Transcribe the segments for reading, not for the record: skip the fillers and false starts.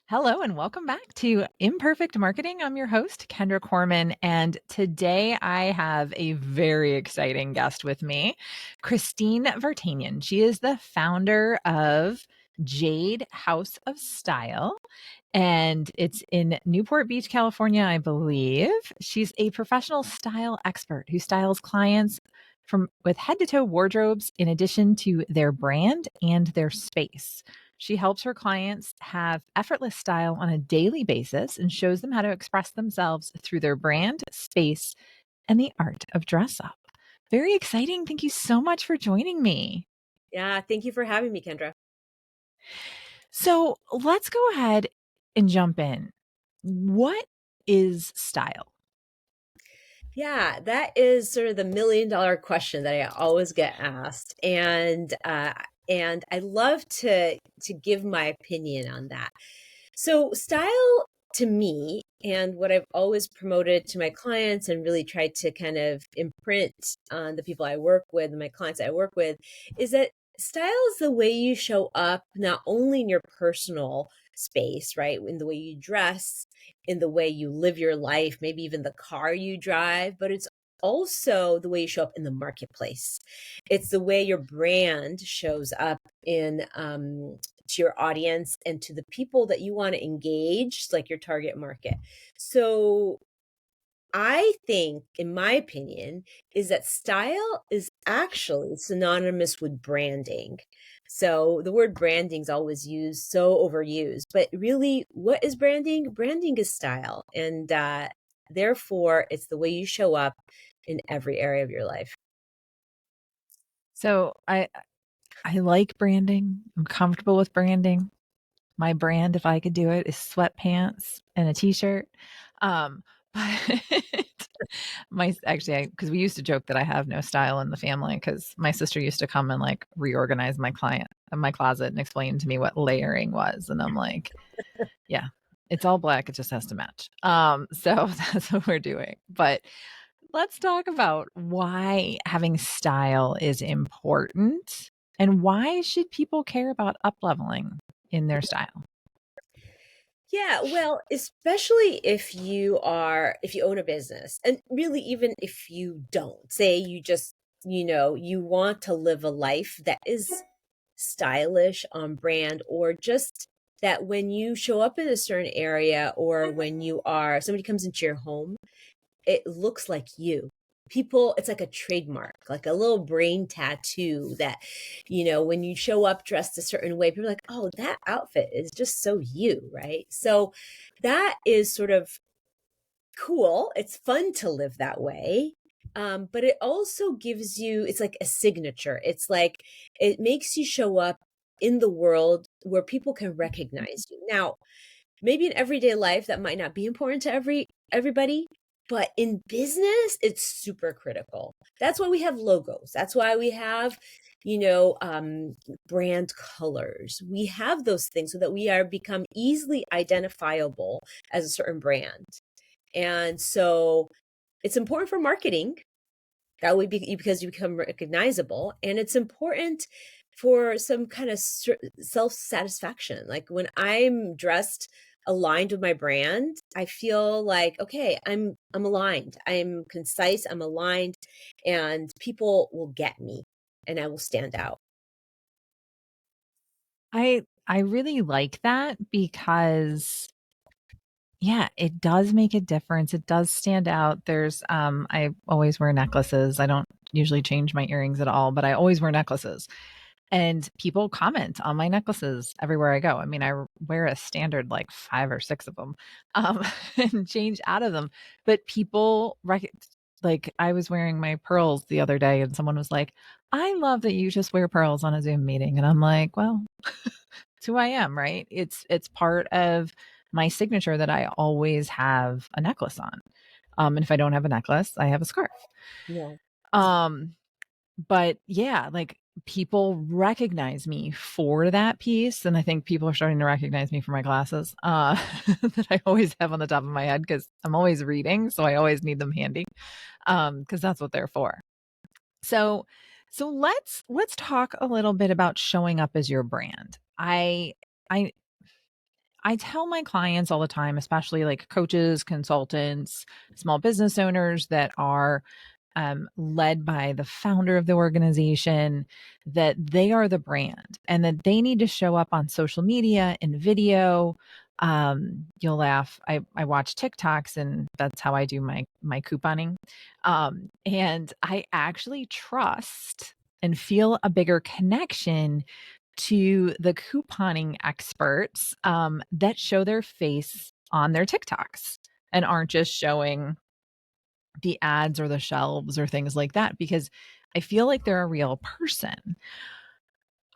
Hello and welcome back to Imperfect Marketing. I'm your host, Kendra Corman, and today I have a very exciting guest with me, Christine Vartanian. She is the founder of Jade House of Style, and it's in Newport Beach, California, I believe. She's a professional style expert who styles clients from with head to toe wardrobes in addition to their brand and their space. She helps her clients have effortless style on a daily basis and shows them how to express themselves through their brand, space, and the art of dress up. Very exciting. Thank you so much for joining me. Yeah, thank you for having me, Kendra. So let's go ahead and jump in. What is style? Yeah, that is sort of the $1,000,000 question that I always get asked, and I love to give my opinion on that. So, style to me, and what I've always promoted to my clients and really tried to kind of imprint on the people I work with and my clients I work with, is that style is the way you show up not only in your personal space, right, in the way you dress, in the way you live your life, maybe even the car you drive, but it's also the way you show up in the marketplace. It's the way your brand shows up in to your audience and to the people that you want to engage, like your target market. So I think, in my opinion, is that style is actually synonymous with branding. So the word branding is always used, so overused. But really, what is branding? Branding is style. And therefore, it's the way you show up in every area of your life. So I like branding. I'm comfortable with branding. My brand, if I could do it, is sweatpants and a t-shirt. But my actually, because we used to joke that I have no style in the family because my sister used to come and like reorganize my closet and explain to me what layering was, and I'm like, yeah, it's all black. It just has to match. So that's what we're doing. But let's talk about why having style is important and why should people care about up leveling in their style. Yeah, well, especially if you own a business, and really even if you don't, say you just, you want to live a life that is stylish, on brand, or just that when you show up in a certain area or when somebody comes into your home, it looks like you. People, it's like a trademark, like a little brain tattoo that, when you show up dressed a certain way, people are like, oh, that outfit is just so you, right? So that is sort of cool. It's fun to live that way. But it also gives you, it's like a signature. It's like it makes you show up in the world where people can recognize you. Now, maybe in everyday life that might not be important to everybody, but in business it's super critical. That's why we have logos. That's why we have, you know, um, brand colors. We have those things so that we are become easily identifiable as a certain brand. And so it's important for marketing that would be because you become recognizable, and it's important for some kind of self-satisfaction. Like when I'm dressed aligned with my brand, I feel like, okay, I'm aligned. I'm concise, I'm aligned, and people will get me and I will stand out. I really like that because yeah, it does make a difference. It does stand out. I always wear necklaces. I don't usually change my earrings at all, but I always wear necklaces. And people comment on my necklaces everywhere I go. I mean, I wear a standard like 5 or 6 of them, um, and change out of them. But like I was wearing my pearls the other day and someone was like, "I love that you just wear pearls on a Zoom meeting." And I'm like, "Well, it's who I am, right? It's part of my signature that I always have a necklace on. And if I don't have a necklace, I have a scarf. Yeah. Um, but yeah, like people recognize me for that piece. And I think people are starting to recognize me for my glasses, that I always have on the top of my head because I'm always reading. So I always need them handy. Because that's what they're for. So let's talk a little bit about showing up as your brand. I I tell my clients all the time, especially like coaches, consultants, small business owners that are led by the founder of the organization, that they are the brand and that they need to show up on social media and video. You'll laugh. I watch TikToks and that's how I do my couponing. And I actually trust and feel a bigger connection to the couponing experts that show their face on their TikToks and aren't just showing the ads or the shelves or things like that, because I feel like they're a real person.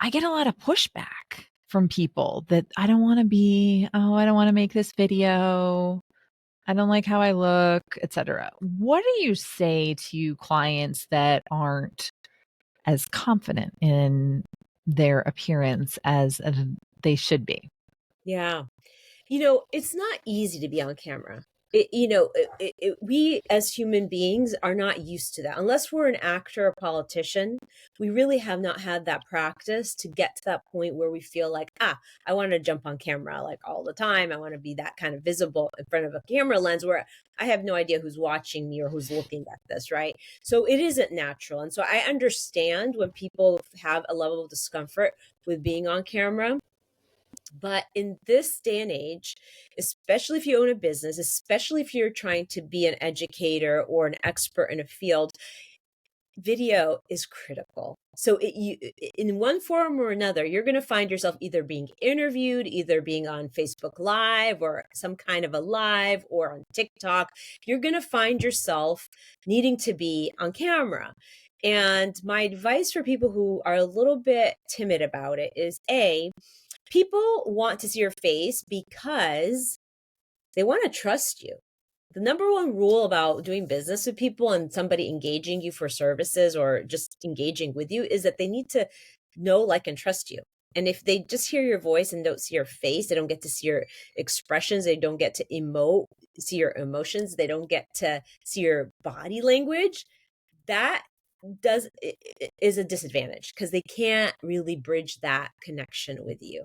I get a lot of pushback from people that I don't want to be, oh, I don't want to make this video. I don't like how I look, etc. What do you say to clients that aren't as confident in their appearance as they should be? Yeah. It's not easy to be on camera. We as human beings are not used to that. Unless we're an actor or politician, we really have not had that practice to get to that point where we feel like, I want to jump on camera like all the time. I want to be that kind of visible in front of a camera lens where I have no idea who's watching me or who's looking at this, right? So it isn't natural. And so I understand when people have a level of discomfort with being on camera. But in this day and age, especially if you own a business, especially if you're trying to be an educator or an expert in a field, video is critical. So in one form or another, you're going to find yourself either being interviewed, either being on Facebook Live or some kind of a live or on TikTok. You're going to find yourself needing to be on camera. And my advice for people who are a little bit timid about it is people want to see your face because they want to trust you. The number one rule about doing business with people and somebody engaging you for services or just engaging with you is that they need to know, like, and trust you. And if they just hear your voice and don't see your face, they don't get to see your expressions, they don't get to see your emotions, they don't get to see your body language, that is a disadvantage because they can't really bridge that connection with you.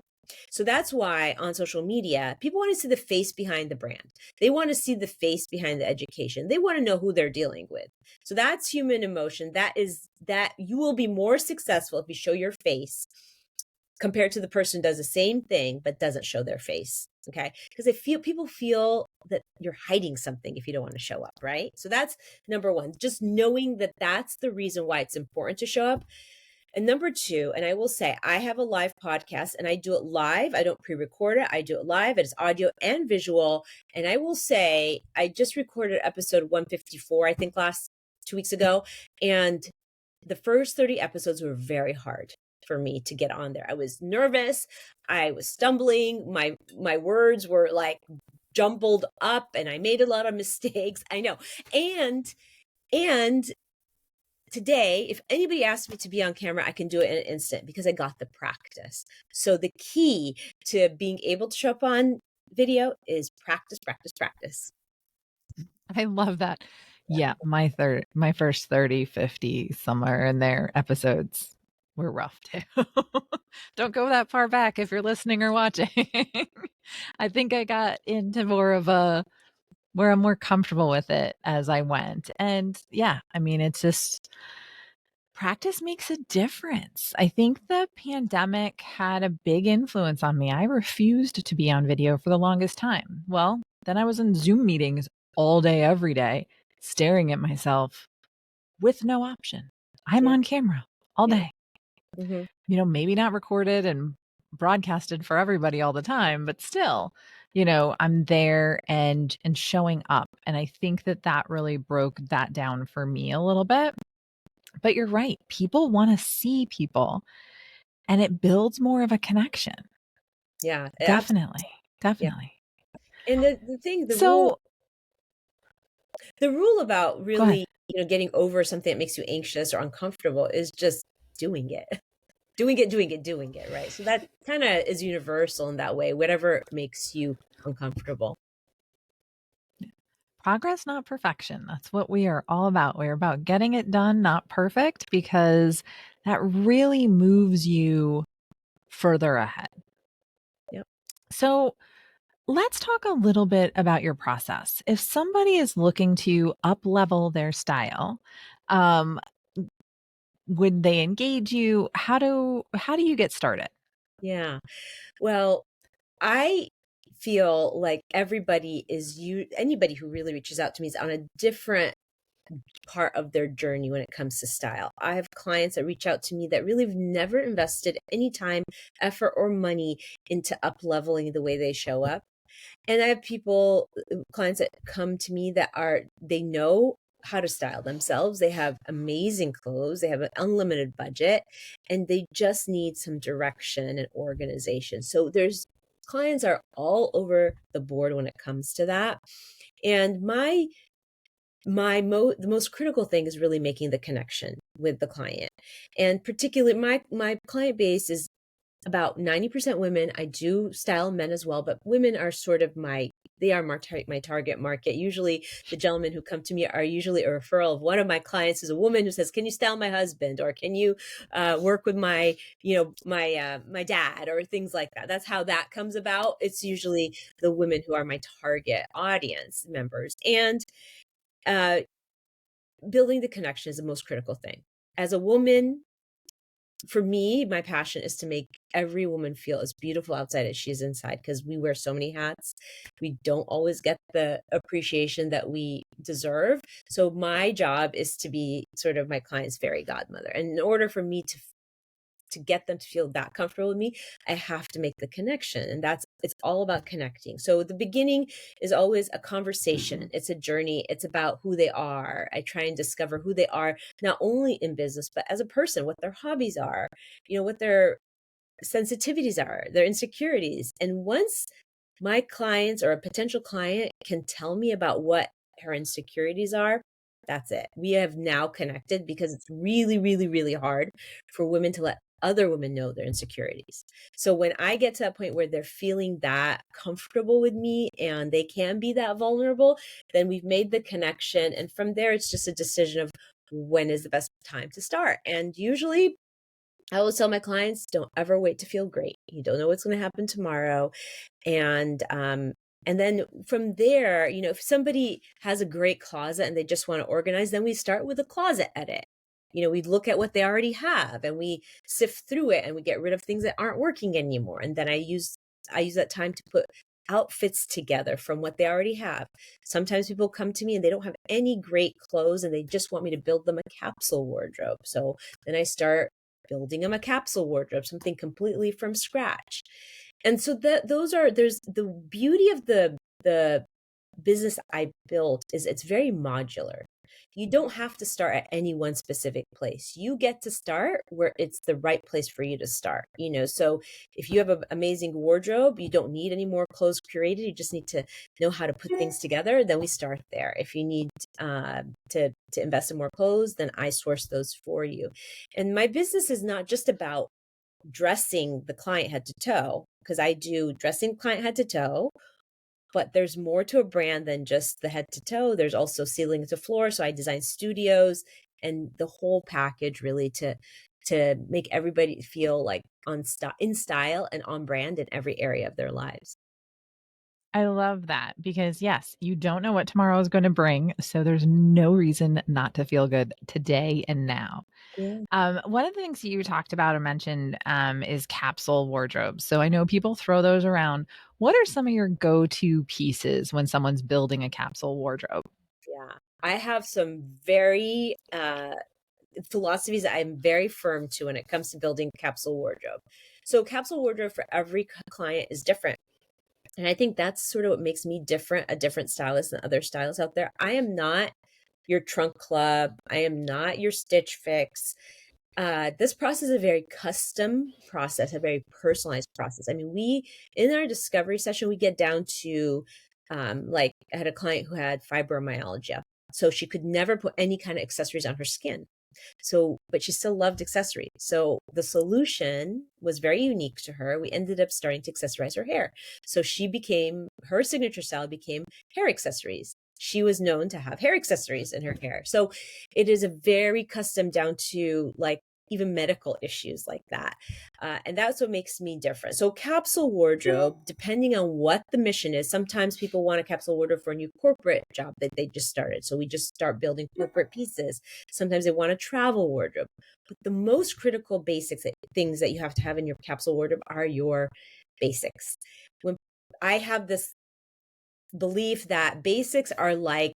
So that's why on social media, people want to see the face behind the brand. They want to see the face behind the education. They want to know who they're dealing with. So that's human emotion. That you will be more successful if you show your face compared to the person who does the same thing but doesn't show their face. Okay? Because people feel that you're hiding something if you don't want to show up, right? So that's number one, just knowing that that's the reason why it's important to show up. And number two, and I will say, I have a live podcast and I do it live. I don't pre-record it. I do it live. It is audio and visual. And I will say, I just recorded episode 154, I think 2 weeks ago. And the first 30 episodes were very hard for me to get on there. I was nervous. I was stumbling. My words were like jumbled up and I made a lot of mistakes. I know. And today, if anybody asks me to be on camera, I can do it in an instant because I got the practice. So the key to being able to show up on video is practice, practice, practice. I love that. Yeah, my first 30, 50, somewhere in there episodes were rough too. Don't go that far back if you're listening or watching. I think I got into more of where I'm more comfortable with it as I went. And yeah, I mean, it's just practice makes a difference. I think the pandemic had a big influence on me. I refused to be on video for the longest time. Well, then I was in Zoom meetings all day, every day, staring at myself with no option. I'm Yeah. on camera all Yeah. day. Mm-hmm. Maybe not recorded and broadcasted for everybody all the time, but still, I'm there and showing up. And I think that really broke that down for me a little bit. But you're right. People want to see people and it builds more of a connection. Yeah. Definitely. Yeah. Definitely. And the thing, So the rule about go ahead. really, getting over something that makes you anxious or uncomfortable is just doing it. Doing it, right? So that kind of is universal in that way, whatever makes you uncomfortable. Progress, not perfection. That's what we are all about. We're about getting it done, not perfect, because that really moves you further ahead. Yep. So let's talk a little bit about your process. If somebody is looking to up level their style, um, would they engage you? How do you get started? Yeah. Well, I feel like anybody who really reaches out to me is on a different part of their journey when it comes to style. I have clients that reach out to me that really have never invested any time, effort, or money into up leveling the way they show up. And I have clients that come to me that they know how to style themselves. They have amazing clothes, they have an unlimited budget, and they just need some direction and organization. So there's clients are all over the board when it comes to that. And the most critical thing is really making the connection with the client. And particularly my client base is about 90% women. I do style men as well, but women are sort of my target market. Usually the gentlemen who come to me are usually a referral of one of my clients who's a woman who says, can you style my husband? Or can you work with my dad, or things like that. That's how that comes about. It's usually the women who are my target audience members. And uh, building the connection is the most critical thing. As a woman, for me, my passion is to make every woman feel as beautiful outside as she is inside, because we wear so many hats. We don't always get the appreciation that we deserve. So my job is to be sort of my client's fairy godmother. And in order for me to get them to feel that comfortable with me, I have to make the connection. And it's all about connecting. So the beginning is always a conversation. It's a journey. It's about who they are. I try and discover who they are, not only in business, but as a person, what their hobbies are, what their sensitivities are, their insecurities. And once my clients or a potential client can tell me about what her insecurities are, that's it. We have now connected, because it's really, really, really hard for women to let other women know their insecurities. So when I get to that point where they're feeling that comfortable with me and they can be that vulnerable, then we've made the connection. And from there, it's just a decision of when is the best time to start. And usually I always tell my clients, don't ever wait to feel great. You don't know what's going to happen tomorrow. And then from there, if somebody has a great closet and they just want to organize, then we start with a closet edit. We look at what they already have and we sift through it and we get rid of things that aren't working anymore. And then I use that time to put outfits together from what they already have. Sometimes people come to me and they don't have any great clothes and they just want me to build them a capsule wardrobe. So then I start building them a capsule wardrobe, something completely from scratch. And so there's the beauty of the business I built is it's very modular. You don't have to start at any one specific place. You get to start where it's the right place for you to start. So if you have an amazing wardrobe, you don't need any more clothes curated. You just need to know how to put things together. Then we start there. If you need to invest in more clothes, then I source those for you. And my business is not just about dressing the client head to toe, because I do dressing client head to toe, but there's more to a brand than just the head to toe. There's also ceiling to floor. So I design studios and the whole package, really to make everybody feel like in style and on brand in every area of their lives. I love that because, yes, you don't know what tomorrow is going to bring. So there's no reason not to feel good today and now. Yeah. One of the things you talked about or mentioned is capsule wardrobes. So I know people throw those around. What are some of your go to pieces when someone's building a capsule wardrobe? Yeah. I have some very philosophies that I'm very firm to when it comes to building capsule wardrobe. So capsule wardrobe for every client is different. And I think that's sort of what makes me a different stylist than other stylists out there. I am not your trunk club. I am not your Stitch Fix. This process is a very custom process, a very personalized process. I mean, in our discovery session, we get down to, like, I had a client who had fibromyalgia. So she could never put any kind of accessories on her skin. But she still loved accessories. So the solution was very unique to her. We ended up starting to accessorize her hair. So her signature style became hair accessories. She was known to have hair accessories in her hair. So it is a very custom down to, like, even medical issues like that. And that's what makes me different. So, capsule wardrobe, depending on what the mission is, sometimes people want a capsule wardrobe for a new corporate job that they just started. So, we just start building corporate pieces. Sometimes they want a travel wardrobe. But the most critical basics things that you have to have in your capsule wardrobe are your basics. When I have this belief that basics are like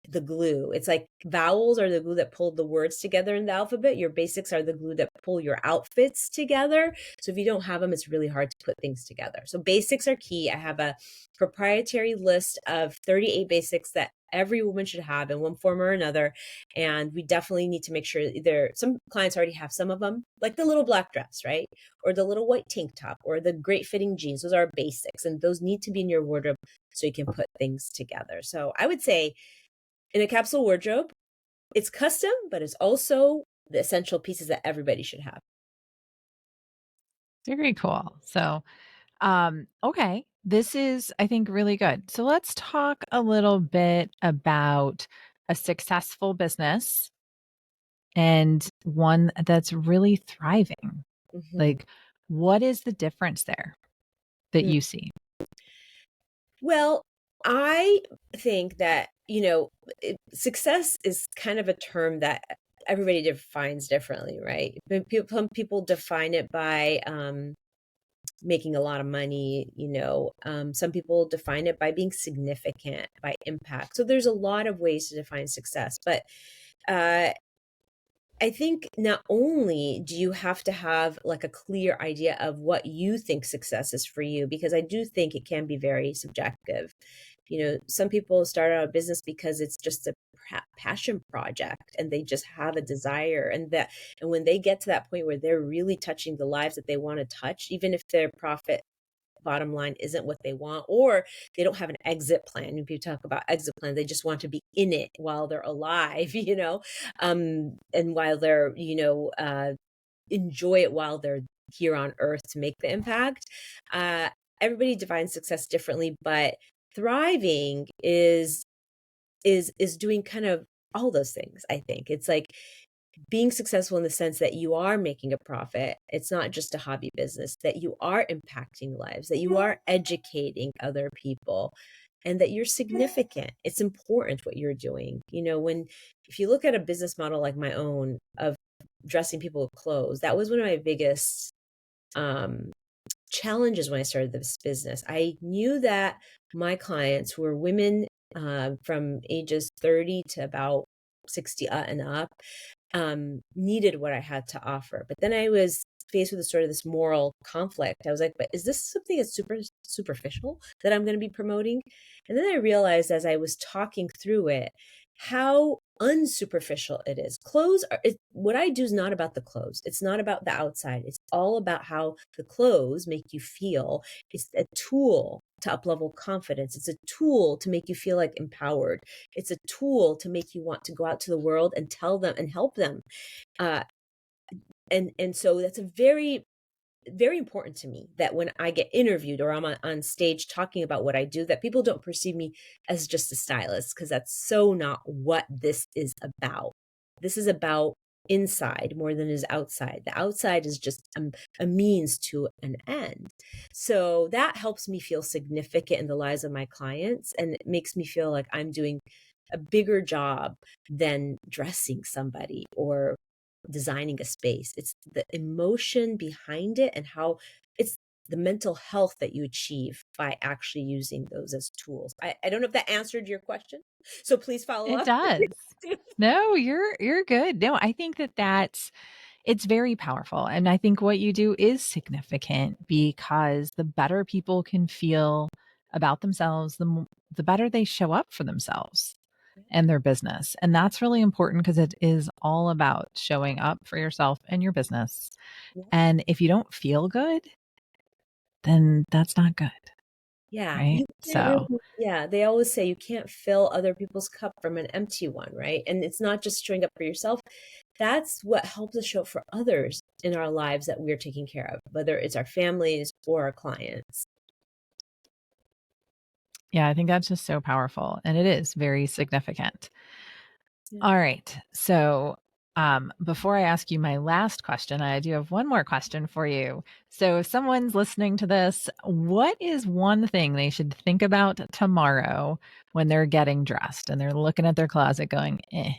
the glue. It's like vowels are the glue that pull the words together in the alphabet. Your basics are the glue that pull your outfits together. So if you don't have them, it's really hard to put things together. So basics are key. I have a proprietary list of 38 basics that every woman should have in one form or another. And we definitely need to make sure either some clients already have some of them, like the little black dress, right? Or the little white tank top or the great fitting jeans. Those are basics and those need to be in your wardrobe so you can put things together. So I would say in a capsule wardrobe, it's custom, but it's also the essential pieces that everybody should have. Very cool. So, okay, this is, I think, really good. So let's talk a little bit about a successful business and one that's really thriving. Mhm. Like, what is the difference there that Mm. you see? Well, I think that, success is kind of a term that everybody defines differently, right? But some people define it by making a lot of money, some people define it by being significant, by impact. So there's a lot of ways to define success, but uh, I think not only do you have to have like a clear idea of what you think success is for you, because I do think it can be very subjective. Some people start out a business because it's just a passion project and they just have a desire and when they get to that point where they're really touching the lives that they want to touch, even if their profit bottom line isn't what they want, or they don't have an exit plan. If you talk about exit plan, they just want to be in it while they're alive, and while they're, enjoy it while they're here on earth to make the impact. Uh, Everybody defines success differently, but thriving is doing kind of all those things. I think it's like being successful in the sense that you are making a profit. It's not just a hobby business, that you are impacting lives, that you are educating other people, and that you're significant. It's important what you're doing. If you look at a business model like my own of dressing people with clothes, that was one of my biggest um, challenges when I started this business. I knew that my clients who were women from ages 30 to about 60 and up needed what I had to offer. But then I was faced with a sort of this moral conflict. I was like, but is this something that's superficial that I'm going to be promoting? And then I realized as I was talking through it, how unsuperficial it is. What I do is not about the clothes. It's not about the outside. It's all about how the clothes make you feel. It's a tool to up-level confidence. It's a tool to make you feel like empowered. It's a tool to make you want to go out to the world and tell them and help them. Uh, and so that's a very, very important to me that when I get interviewed or I'm on stage talking about what I do, that people don't perceive me as just a stylist, because that's so not what this is about. This is about inside more than is outside. The outside is just a means to an end. So that helps me feel significant in the lives of my clients, and it makes me feel like I'm doing a bigger job than dressing somebody or designing a space. It's the emotion behind it and how it's the mental health that you achieve by actually using those as tools. I don't know if that answered your question. So please follow It up. does. No, you're good. No, I think that it's very powerful, and I think what you do is significant because the better people can feel about themselves, the better they show up for themselves and their business. And that's really important because it is all about showing up for yourself and your business. Yeah. And if you don't feel good, then that's not good, Yeah, right? you can't So, really, yeah, they always say you can't fill other people's cup from an empty one, right? And it's not just showing up for yourself. That's what helps us show up for others in our lives that we're taking care of, whether it's our families or our clients. yeah, I think that's just so powerful and it is very significant. Yeah. All right. So, Before I ask you my last question, I do have one more question for you. So, if someone's listening to this, what is one thing they should think about tomorrow when they're getting dressed and they're looking at their closet going, eh?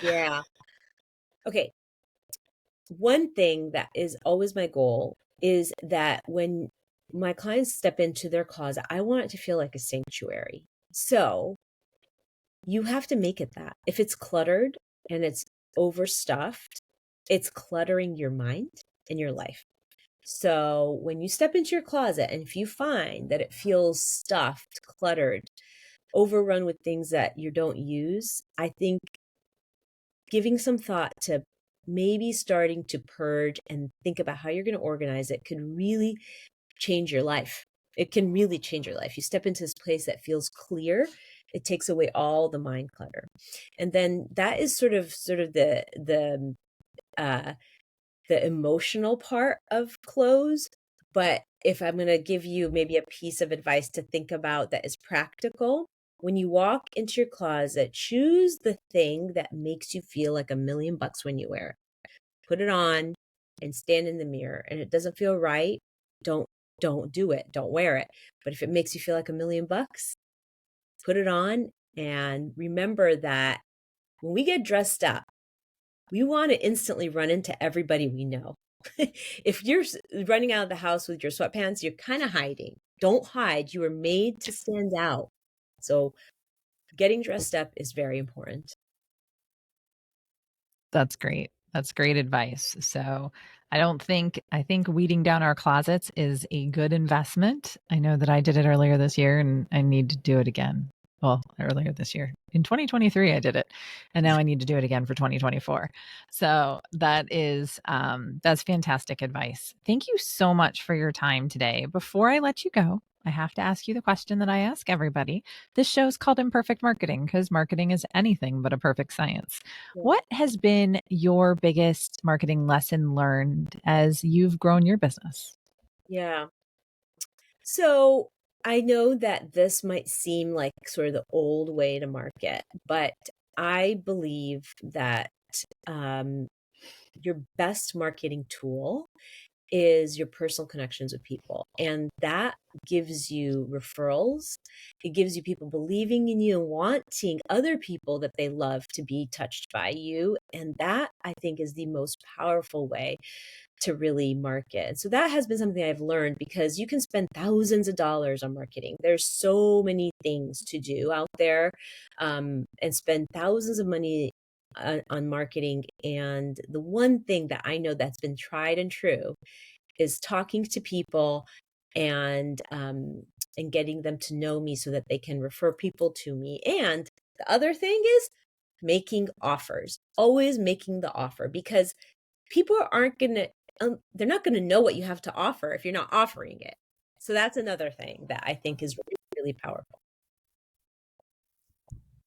Yeah. Okay. One thing that is always my goal is that when my clients step into their closet, I want it to feel like a sanctuary. So you have to make it that. If it's cluttered and it's overstuffed, it's cluttering your mind and your life. So when you step into your closet and if you find that it feels stuffed, cluttered, overrun with things that you don't use, I think giving some thought to maybe starting to purge and think about how you're going to organize it could really change your life. It can really change your life. You step into this place that feels clear, it takes away all the mind clutter. And then that is sort of uh the emotional part of clothes. But if I'm going to give you maybe a piece of advice to think about that is practical, when you walk into your closet, choose the thing that makes you feel like $1,000,000 when you wear it. Put it on and stand in the mirror. And it doesn't feel right, don't don't do it. Don't wear it. But if it makes you feel like $1,000,000, put it on and remember that when we get dressed up, we want to instantly run into everybody we know. If you're running out of the house with your sweatpants, you're kind of hiding. Don't hide. You were made to stand out. So getting dressed up is very important. That's great. That's great advice. So, I think weeding down our closets is a good investment. I know that I did it earlier this year and I need to do it again. Well, earlier this year. In 2023 I did it. And now I need to do it again for 2024. So, that's fantastic advice. Thank you so much for your time today. Before I let you go, I have to ask you the question that I ask everybody. This show is called Imperfect Marketing because marketing is anything but a perfect science. Yeah. What has been your biggest marketing lesson learned as you've grown your business? Yeah. So I know that this might seem like sort of the old way to market, but I believe that um, your best marketing tool is your personal connections with people. And that gives you referrals. It gives you people believing in you and wanting other people that they love to be touched by you. And that I think is the most powerful way to really market. So that has been something I've learned because you can spend thousands of dollars on marketing. There's so many things to do out there, and spend thousands of money on marketing. And the one thing that I know that's been tried and true is talking to people and getting them to know me so that they can refer people to me. And the other thing is making offers, always making the offer, because people aren't going to they're not going to know what you have to offer if you're not offering it. So that's another thing that I think is really, really powerful.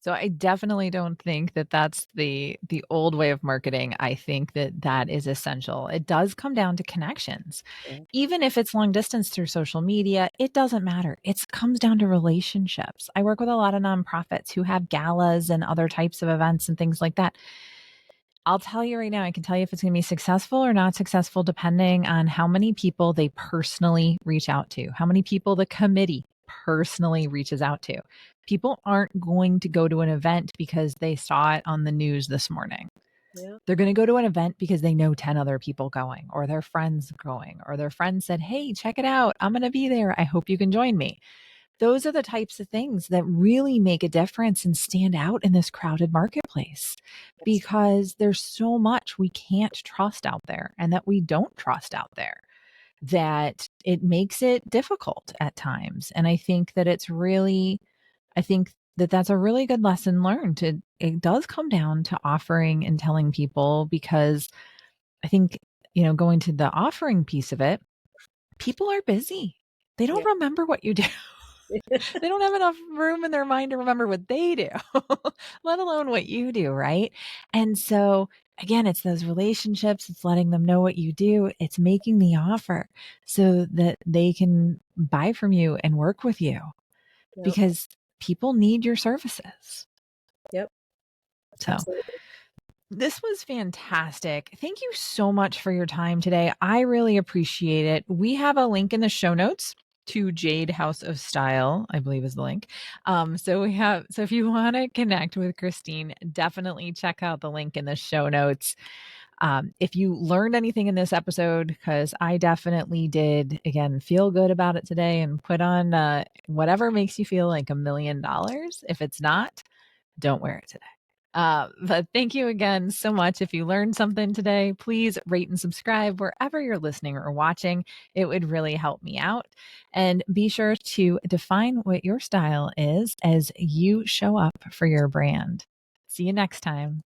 So I definitely don't think that that's the old way of marketing. I think that that is essential. It does come down to connections. Yeah. Even if it's long distance through social media, it doesn't matter. It comes down to relationships. I work with a lot of nonprofits who have galas and other types of events and things like that. I'll tell you right now, I can tell you if it's going to be successful or not successful, depending on how many people they personally reach out to, how many people the committee personally reaches out to. People aren't going to go to an event because they saw it on the news this morning. Yeah. They're going to go to an event because they know 10 other people going, or their friends going, or their friend said, "Hey, check it out. I'm going to be there. I hope you can join me." Those are the types of things that really make a difference and stand out in this crowded marketplace Yes. because there's so much we can't trust out there and that we don't trust out there that it makes it difficult at times. And I think that I think that that's a really good lesson learned. It does come down to offering and telling people because I think, going to the offering piece of it, people are busy. They don't Yeah. remember what you do. They don't have enough room in their mind to remember what they do, let alone what you do, right? And so, again, it's those relationships, it's letting them know what you do, it's making the offer so that they can buy from you and work with you Yep. because people need your services. Yep. So, Absolutely. This was fantastic. Thank you so much for your time today. I really appreciate it. We have a link in the show notes to Jade House of Style, I believe is the link. So if you want to connect with Christine, definitely check out the link in the show notes. If you learned anything in this episode, because I definitely did, again, feel good about it today and put on whatever makes you feel like $1,000,000. If it's not, don't wear it today. But thank you again so much. If you learned something today, please rate and subscribe wherever you're listening or watching. It would really help me out. And be sure to define what your style is as you show up for your brand. See you next time.